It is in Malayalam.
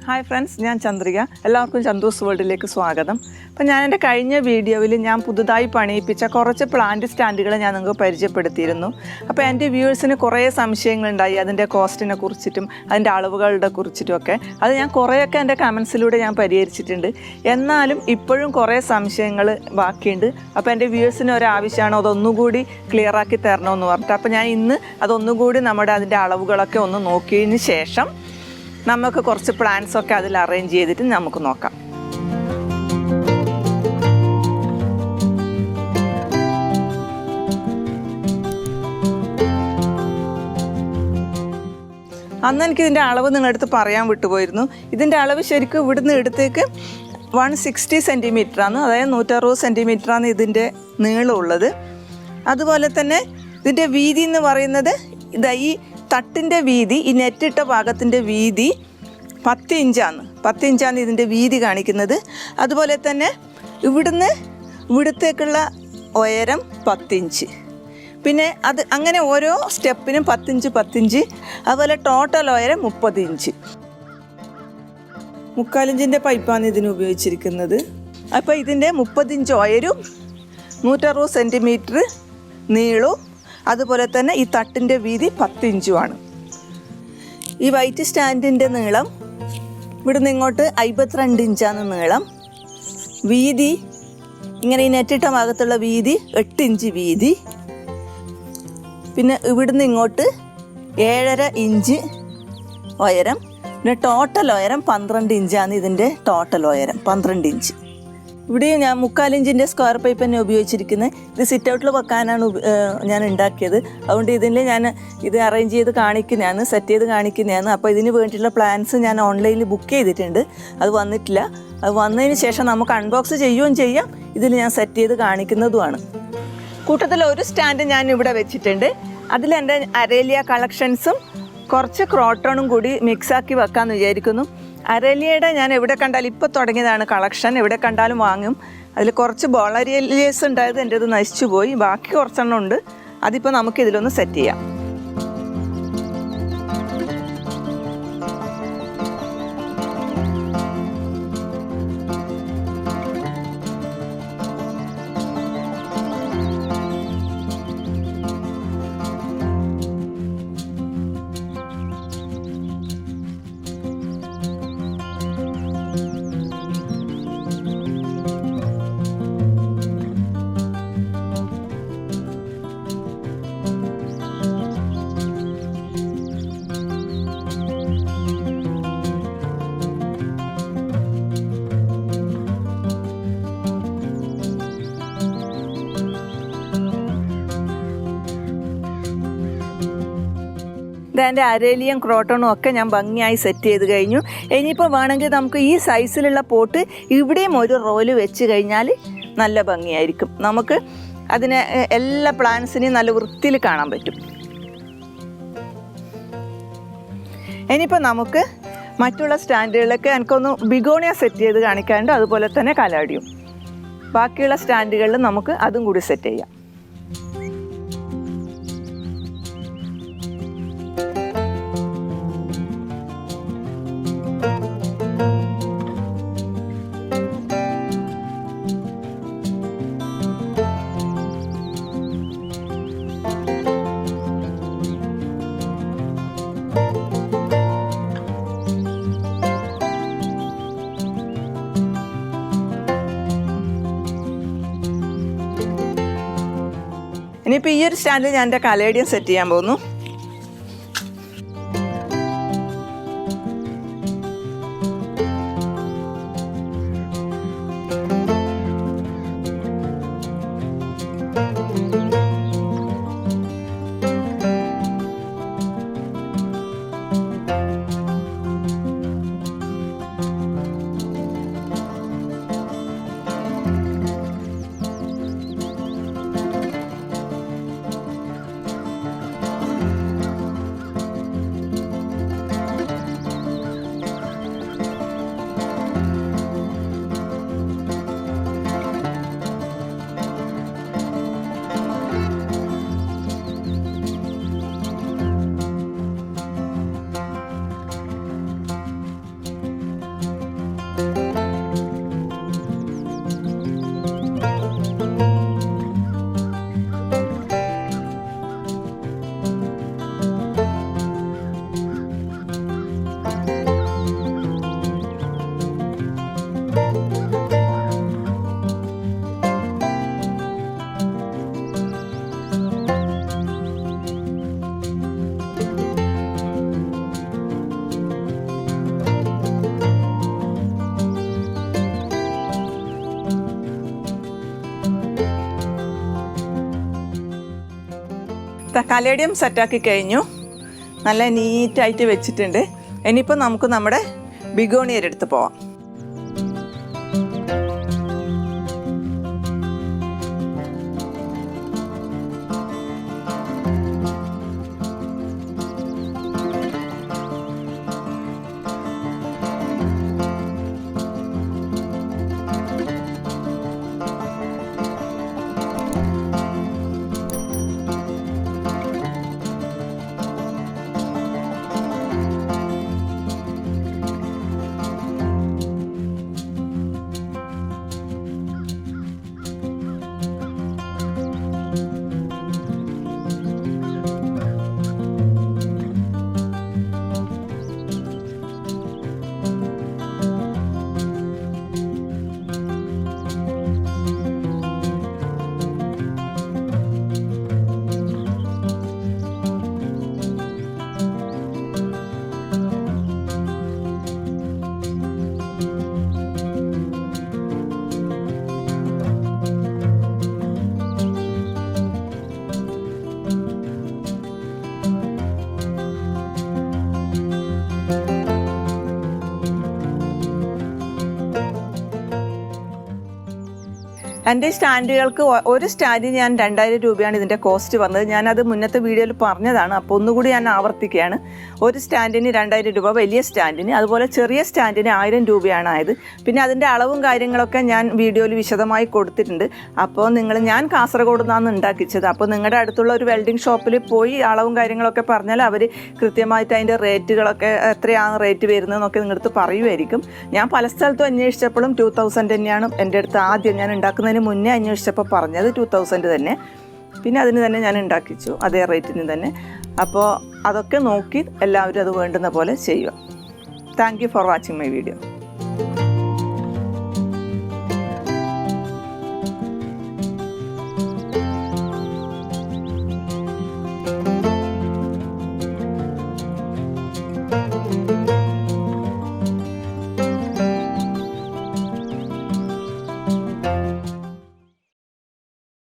ഹായ് ഫ്രണ്ട്സ്, ഞാൻ ചന്ദ്രിക. എല്ലാവർക്കും ചന്ദൂസ് വേൾഡിലേക്ക് സ്വാഗതം. അപ്പോൾ ഞാൻ എൻ്റെ കഴിഞ്ഞ വീഡിയോയിൽ ഞാൻ പുതുതായി പണിയിപ്പിച്ച കുറച്ച് പ്ലാന്റ് സ്റ്റാൻഡുകൾ ഞാൻ നിങ്ങൾക്ക് പരിചയപ്പെടുത്തിയിരുന്നു. അപ്പോൾ എൻ്റെ വ്യൂവേഴ്സിന് കുറേ സംശയങ്ങളുണ്ടായി അതിൻ്റെ കോസ്റ്റിനെ കുറിച്ചിട്ടും അതിൻ്റെ അളവുകളുടെ കുറിച്ചിട്ടുമൊക്കെ. അത് ഞാൻ കുറേയൊക്കെ എൻ്റെ കമൻസിലൂടെ ഞാൻ പരിഹരിച്ചിട്ടുണ്ട്. എന്നാലും ഇപ്പോഴും കുറേ സംശയങ്ങൾ ബാക്കിയുണ്ട്. അപ്പോൾ എൻ്റെ വ്യൂവേഴ്സിന് ഒരാവശ്യമാണ് അതൊന്നുകൂടി ക്ലിയറാക്കി തരണമെന്ന് പറഞ്ഞിട്ട്. അപ്പോൾ ഞാൻ ഇന്ന് അതൊന്നുകൂടി അതിൻ്റെ അളവുകളൊക്കെ ഒന്ന് നോക്കിയതിന് ശേഷം നമുക്ക് കുറച്ച് പ്ലാന്റ്സൊക്കെ അതിൽ അറേഞ്ച് ചെയ്തിട്ട് നമുക്ക് നോക്കാം. അന്ന് എനിക്കിതിൻ്റെ അളവ് നിങ്ങളുടെ അടുത്ത് പറയാൻ വിട്ടുപോയിരുന്നു. ഇതിൻ്റെ അളവ് ശരിക്കും ഇവിടുന്ന് എടുത്തേക്ക് 160 സെൻറ്റിമീറ്ററാണ്, അതായത് 160 സെൻറ്റിമീറ്ററാണ് ഇതിൻ്റെ നീളമുള്ളത്. അതുപോലെ തന്നെ ഇതിൻ്റെ വീതി എന്ന് പറയുന്നത് ഇതാ ഈ തട്ടിൻ്റെ വീതി, ഈ നെറ്റിട്ട ഭാഗത്തിൻ്റെ വീതി 10 ഇഞ്ചാണ്. 10 ഇഞ്ചാണ് ഇതിൻ്റെ വീതി കാണിക്കുന്നത്. അതുപോലെ തന്നെ ഇവിടത്തേക്കുള്ള ഉയരം 10 ഇഞ്ച്. പിന്നെ അത് അങ്ങനെ ഓരോ സ്റ്റെപ്പിനും 10 ഇഞ്ച് 10 ഇഞ്ച്. അതുപോലെ ടോട്ടൽ ഉയരം 30 ഇഞ്ച്. 3/4 ഇഞ്ചിൻ്റെ പൈപ്പാണ് ഇതിന് ഉപയോഗിച്ചിരിക്കുന്നത്. അപ്പോൾ ഇതിൻ്റെ 30 ഇഞ്ച് ഉയരും 160 സെൻറ്റിമീറ്റർ നീളവും അതുപോലെ തന്നെ ഈ തട്ടിൻ്റെ വീതി 10 ഇഞ്ചുമാണ്. ഈ വൈറ്റ് സ്റ്റാൻഡിൻ്റെ നീളം ഇവിടുന്ന് ഇങ്ങോട്ട് 52 ഇഞ്ചാണ് നീളം. വീതി ഇങ്ങനെ ഈ നെറ്റിട്ട ഭാഗത്തുള്ള വീതി 8 ഇഞ്ച് വീതി. പിന്നെ ഇവിടുന്ന് ഇങ്ങോട്ട് 7.5 ഇഞ്ച് ഉയരം. പിന്നെ ടോട്ടൽ ഉയരം 12 ഇഞ്ചാണ് ഇതിൻ്റെ ടോട്ടൽ ഉയരം, 12 ഇഞ്ച്. ഇവിടെ ഞാൻ 3/4 ഇഞ്ചിൻ്റെ സ്ക്വയർ പൈപ്പ് തന്നെ ഉപയോഗിച്ചിരിക്കുന്നത്. ഇത് സിറ്റ് ഔട്ടിൽ വെക്കാനാണ് ഞാൻ ഉണ്ടാക്കിയത്. അതുകൊണ്ട് ഞാൻ ഇത് അറേഞ്ച് ചെയ്ത് കാണിക്കുന്നതാണ്, സെറ്റ് ചെയ്ത് കാണിക്കുന്നതാണ്. അപ്പോൾ ഇതിന് വേണ്ടിയിട്ടുള്ള പ്ലാൻസ് ഞാൻ ഓൺലൈനിൽ ബുക്ക് ചെയ്തിട്ടുണ്ട്. അത് വന്നിട്ടില്ല. അത് വന്നതിന് ശേഷം നമുക്ക് അൺബോക്സ് ചെയ്യുകയും ചെയ്യാം. ഇതിൽ ഞാൻ സെറ്റ് ചെയ്ത് കാണിക്കുന്നതുമാണ്. കൂട്ടത്തിൽ ഒരു സ്റ്റാൻഡ് ഞാൻ ഇവിടെ വെച്ചിട്ടുണ്ട്. അതിലെൻ്റെ അരേലിയ കളക്ഷൻസും കുറച്ച് ക്രോട്ടണും കൂടി മിക്സാക്കി വെക്കാമെന്ന് വിചാരിക്കുന്നു. അരേലിയയുടെ ഞാൻ എവിടെ കണ്ടാലും ഇപ്പോൾ തുടങ്ങിയതാണ് കളക്ഷൻ, എവിടെ കണ്ടാലും വാങ്ങും. അതിൽ കുറച്ച് ബോളരിയലിയേഴ്സ് ഉണ്ടായത് എൻ്റെ ഇത് നശിച്ചു പോയി. ബാക്കി കുറച്ചെണ്ണം ഉണ്ട്. അതിപ്പോൾ നമുക്കിതിലൊന്ന് സെറ്റ് ചെയ്യാം. എൻ്റെ അരേലിയും ക്രോട്ടണും ഒക്കെ ഞാൻ ഭംഗിയായി സെറ്റ് ചെയ്ത് കഴിഞ്ഞു. ഇനിയിപ്പോൾ വേണമെങ്കിൽ നമുക്ക് ഈ സൈസിലുള്ള പോട്ട് ഇവിടെയും ഒരു റോല് വെച്ച് കഴിഞ്ഞാൽ നല്ല ഭംഗിയായിരിക്കും. നമുക്ക് അതിനെ എല്ലാ പ്ലാന്റ്സിനെയും നല്ല വൃത്തിയിൽ കാണാൻ പറ്റും. ഇനിയിപ്പോൾ നമുക്ക് മറ്റുള്ള സ്റ്റാൻഡുകളിലൊക്കെ എനിക്കൊന്ന് ബിഗോണിയ സെറ്റ് ചെയ്ത് കാണിക്കാനുണ്ട്. അതുപോലെ തന്നെ കലാഡിയും. ബാക്കിയുള്ള സ്റ്റാൻഡുകളിൽ നമുക്ക് അതും കൂടി സെറ്റ് ചെയ്യാം. ഇനിയിപ്പോൾ ഈ ഒരു സ്റ്റാൻഡിൽ ഞാൻ എൻ്റെ കലേഡിയം സെറ്റ് ചെയ്യാൻ പോകുന്നു. കലേഡിയം സെറ്റാക്കി കഴിഞ്ഞു, നല്ല നീറ്റായിട്ട് വെച്ചിട്ടുണ്ട്. ഇനിയിപ്പോൾ നമുക്ക് നമ്മുടെ ബിഗോണിയയുടെ അടുത്ത് പോവാം. എൻ്റെ സ്റ്റാൻഡുകൾക്ക് ഒരു സ്റ്റാൻഡിന് ഞാൻ 2000 രൂപയാണ് ഇതിൻ്റെ കോസ്റ്റ് വന്നത്. ഞാനത് മുന്നത്തെ വീഡിയോയിൽ പറഞ്ഞതാണ്, അപ്പോൾ ഒന്നുകൂടി ഞാൻ ആവർത്തിക്കുകയാണ്. ഒരു സ്റ്റാൻഡിന് 2000 രൂപ വലിയ സ്റ്റാൻഡിന്, അതുപോലെ ചെറിയ സ്റ്റാൻഡിന് 1000 രൂപയാണ് ആയത്. പിന്നെ അതിൻ്റെ അളവും കാര്യങ്ങളൊക്കെ ഞാൻ വീഡിയോയിൽ വിശദമായി കൊടുത്തിട്ടുണ്ട്. അപ്പോൾ ഞാൻ കാസർഗോഡ് നിന്നാണ് ഉണ്ടാക്കിച്ചത്. അപ്പോൾ നിങ്ങളുടെ അടുത്തുള്ള ഒരു വെൽഡിംഗ് ഷോപ്പിൽ പോയി അളവും കാര്യങ്ങളൊക്കെ പറഞ്ഞാൽ അവർ കൃത്യമായിട്ട് അതിൻ്റെ റേറ്റുകളൊക്കെ എത്രയാണ് റേറ്റ് വരുന്നതെന്നൊക്കെ നിങ്ങളടുത്ത് പറയുമായിരിക്കും. ഞാൻ പല സ്ഥലത്തും അന്വേഷിച്ചപ്പോഴും 2000 തന്നെയാണ് എൻ്റെ അടുത്ത് ആദ്യം ഞാൻ ഉണ്ടാക്കുന്നതിന് മുന്നേ അന്വേഷിച്ചപ്പോൾ പറഞ്ഞത് 2000 തന്നെ. പിന്നെ അതിന് തന്നെ ഞാൻ ഉണ്ടാക്കിച്ചു, അതേ റേറ്റിന് തന്നെ. അപ്പോൾ അതൊക്കെ നോക്കി എല്ലാവരും അത് വേണ്ടുന്ന പോലെ ചെയ്യുക. Thank you for watching my video.